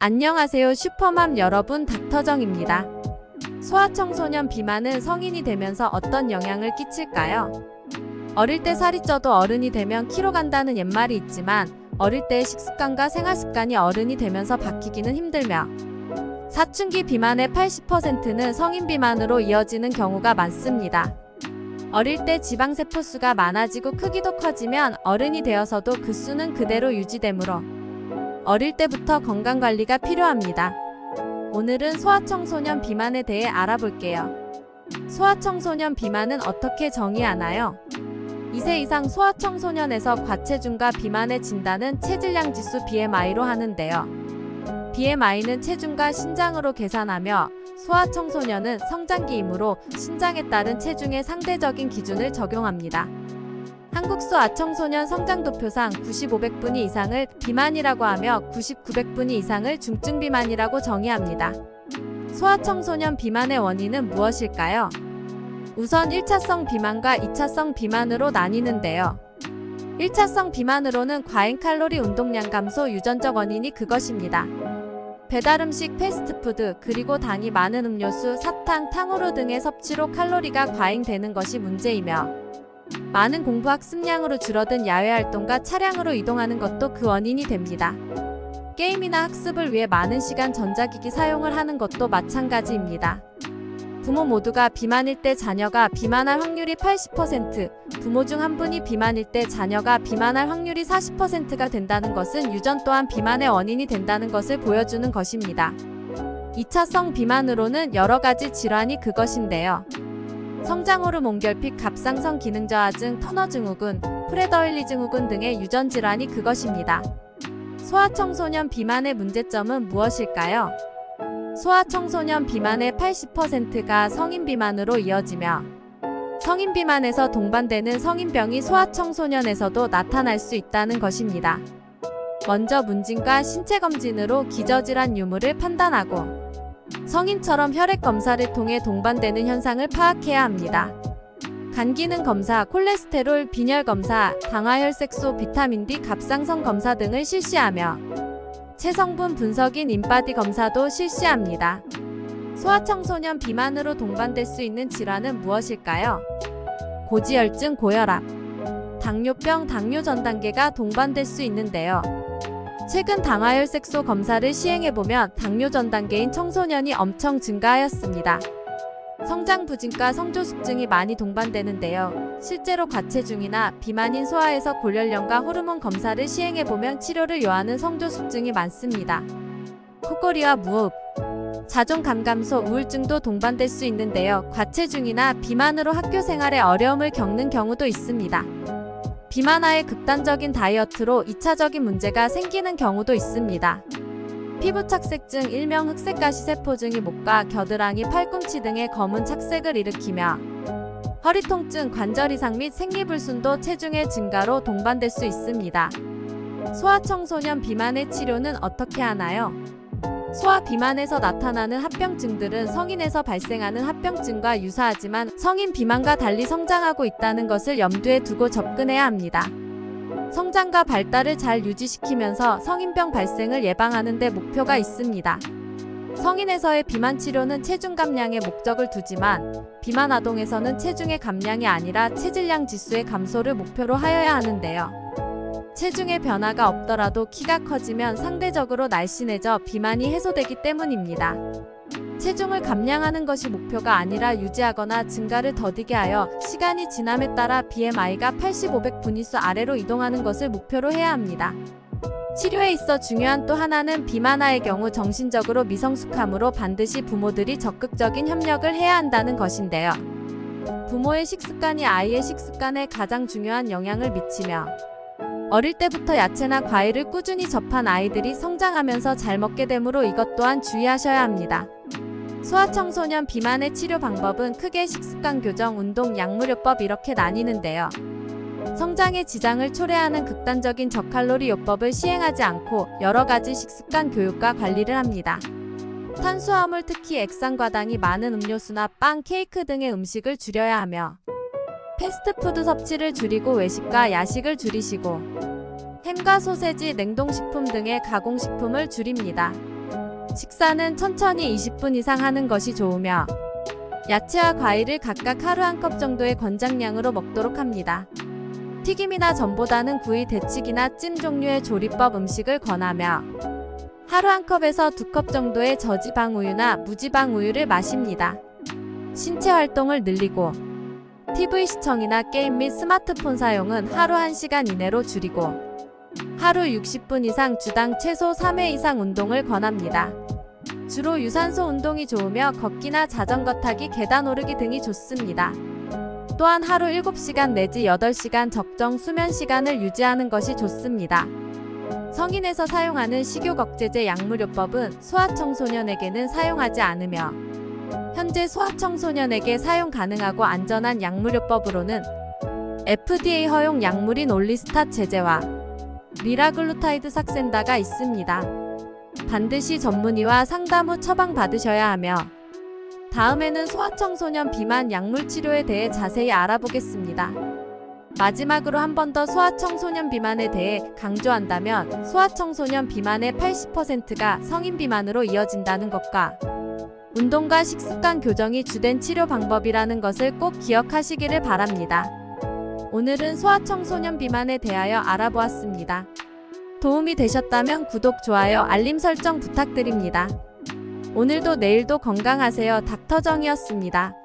안녕하세요 슈퍼맘 여러분, 닥터정입니다. 소아청소년 비만은 성인이 되면서 어떤 영향을 끼칠까요? 어릴 때 살이 쪄도 어른이 되면 키로 간다는 옛말이 있지만 어릴 때의 식습관과 생활습관이 어른이 되면서 바뀌기는 힘들며 사춘기 비만의 80%는 성인 비만으로 이어지는 경우가 많습니다. 어릴 때 지방세포 수가 많아지고 크기도 커지면 어른이 되어서도 그 수는 그대로 유지되므로 어릴 때부터 건강관리가 필요합니다. 오늘은 소아청소년 비만에 대해 알아볼게요. 소아청소년 비만은 어떻게 정의하나요? 2세 이상 소아청소년에서 과체중과 비만의 진단은 체질량 지수 BMI로 하는데요. BMI는 체중과 신장으로 계산하며 소아청소년은 성장기이므로 신장에 따른 체중의 상대적인 기준을 적용합니다. 한국 소아청소년 성장도표상 90-500분위 이상을 비만이라고 하며 90-900분위 이상을 중증 비만이라고 정의합니다. 소아청소년 비만의 원인은 무엇일까요? 우선 1차성 비만과 2차성 비만으로 나뉘는데요. 1차성 비만으로는 과잉 칼로리 운동량 감소 유전적 원인이 그것입니다. 배달음식, 패스트푸드, 그리고 당이 많은 음료수, 사탕, 탕후루 등의 섭취로 칼로리가 과잉되는 것이 문제이며 많은 공부 학습량으로 줄어든 야외활동과 차량으로 이동하는 것도 그 원인이 됩니다. 게임이나 학습을 위해 많은 시간 전자기기 사용을 하는 것도 마찬가지입니다. 부모 모두가 비만일 때 자녀가 비만할 확률이 80%, 부모 중 한 분이 비만일 때 자녀가 비만할 확률이 40%가 된다는 것은 유전 또한 비만의 원인이 된다는 것을 보여주는 것입니다. 2차성 비만으로는 여러 가지 질환이 그것인데요. 성장호르몬 결핍, 갑상선 기능 저하증, 터너 증후군, 프레더윌리 증후군 등의 유전 질환이 그것입니다. 소아청소년 비만의 문제점은 무엇일까요? 소아청소년 비만의 80%가 성인 비만으로 이어지며 성인 비만에서 동반되는 성인병이 소아청소년에서도 나타날 수 있다는 것입니다. 먼저 문진과 신체검진으로 기저질환 유무를 판단하고 성인처럼 혈액검사를 통해 동반되는 현상을 파악해야 합니다. 간기능 검사, 콜레스테롤, 빈혈 검사, 당화혈색소, 비타민 D, 갑상선 검사 등을 실시하며 체성분 분석인 인바디 검사도 실시합니다. 소아청소년 비만으로 동반될 수 있는 질환은 무엇일까요? 고지혈증, 고혈압, 당뇨병, 당뇨 전 단계가 동반될 수 있는데요. 최근 당화혈색소 검사를 시행해보면 당뇨 전 단계인 청소년이 엄청 증가하였습니다. 성장부진과 성조숙증이 많이 동반되는데요. 실제로 과체중이나 비만인 소아에서 고연령과 호르몬 검사를 시행해보면 치료를 요하는 성조숙증이 많습니다. 코골이와 무호흡, 자존감 감소, 우울증도 동반될 수 있는데요. 과체중이나 비만으로 학교 생활에 어려움을 겪는 경우도 있습니다. 비만화의 극단적인 다이어트로 2차적인 문제가 생기는 경우도 있습니다. 피부 착색증, 일명 흑색가시세포증이 목과 겨드랑이, 팔꿈치 등의 검은 착색을 일으키며 허리 통증, 관절 이상 및 생리불순도 체중의 증가로 동반될 수 있습니다. 소아청소년 비만의 치료는 어떻게 하나요? 소아 비만에서 나타나는 합병증들은 성인에서 발생하는 합병증과 유사하지만 성인 비만과 달리 성장하고 있다는 것을 염두에 두고 접근해야 합니다. 성장과 발달을 잘 유지시키면서 성인병 발생을 예방하는 데 목표가 있습니다. 성인에서의 비만 치료는 체중 감량에 목적을 두지만 비만 아동에서는 체중의 감량이 아니라 체질량 지수의 감소를 목표로 하여야 하는데요. 체중의 변화가 없더라도 키가 커지면 상대적으로 날씬해져 비만이 해소되기 때문입니다. 체중을 감량하는 것이 목표가 아니라 유지하거나 증가를 더디게 하여 시간이 지남에 따라 BMI가 80-500분위수 아래로 이동하는 것을 목표로 해야 합니다. 치료에 있어 중요한 또 하나는 비만화의 경우 정신적으로 미성숙함으로 반드시 부모들이 적극적인 협력을 해야 한다는 것인데요. 부모의 식습관이 아이의 식습관에 가장 중요한 영향을 미치며 어릴 때부터 야채나 과일을 꾸준히 접한 아이들이 성장하면서 잘 먹게 되므로 이것 또한 주의하셔야 합니다. 소아청소년 비만의 치료 방법은 크게 식습관 교정, 운동, 약물요법 이렇게 나뉘는데요. 성장에 지장을 초래하는 극단적인 저칼로리 요법을 시행하지 않고 여러 가지 식습관 교육과 관리를 합니다. 탄수화물, 특히 액상과당이 많은 음료수나 빵, 케이크 등의 음식을 줄여야 하며 패스트푸드 섭취를 줄이고 외식과 야식을 줄이시고 햄과 소세지, 냉동식품 등의 가공식품을 줄입니다. 식사는 천천히 20분 이상 하는 것이 좋으며 야채와 과일을 각각 하루 한 컵 정도의 권장량으로 먹도록 합니다. 튀김이나 전보다는 구이, 데치기나 찜 종류의 조리법 음식을 권하며 하루 한 컵에서 2컵 정도의 저지방 우유나 무지방 우유를 마십니다. 신체 활동을 늘리고 TV 시청이나 게임 및 스마트폰 사용은 하루 1시간 이내로 줄이고 하루 60분 이상 주당 최소 3회 이상 운동을 권합니다. 주로 유산소 운동이 좋으며 걷기나 자전거 타기, 계단 오르기 등이 좋습니다. 또한 하루 7시간 내지 8시간 적정 수면 시간을 유지하는 것이 좋습니다. 성인에서 사용하는 식욕억제제 약물요법은 소아청소년에게는 사용하지 않으며 현재 소아청소년에게 사용 가능하고 안전한 약물요법으로는 FDA 허용 약물인 올리스tat 제제와 리라글루타이드 삭센다가 있습니다. 반드시 전문의와 상담 후 처방받으셔야 하며 다음에는 소아청소년 비만 약물 치료에 대해 자세히 알아보겠습니다. 마지막으로 한 번 더 소아청소년 비만에 대해 강조한다면 소아청소년 비만의 80%가 성인 비만으로 이어진다는 것과 운동과 식습관 교정이 주된 치료 방법이라는 것을 꼭 기억하시기를 바랍니다. 오늘은 소아청소년 비만에 대하여 알아보았습니다. 도움이 되셨다면 구독, 좋아요, 알림 설정 부탁드립니다. 오늘도 내일도 건강하세요. 닥터정이었습니다.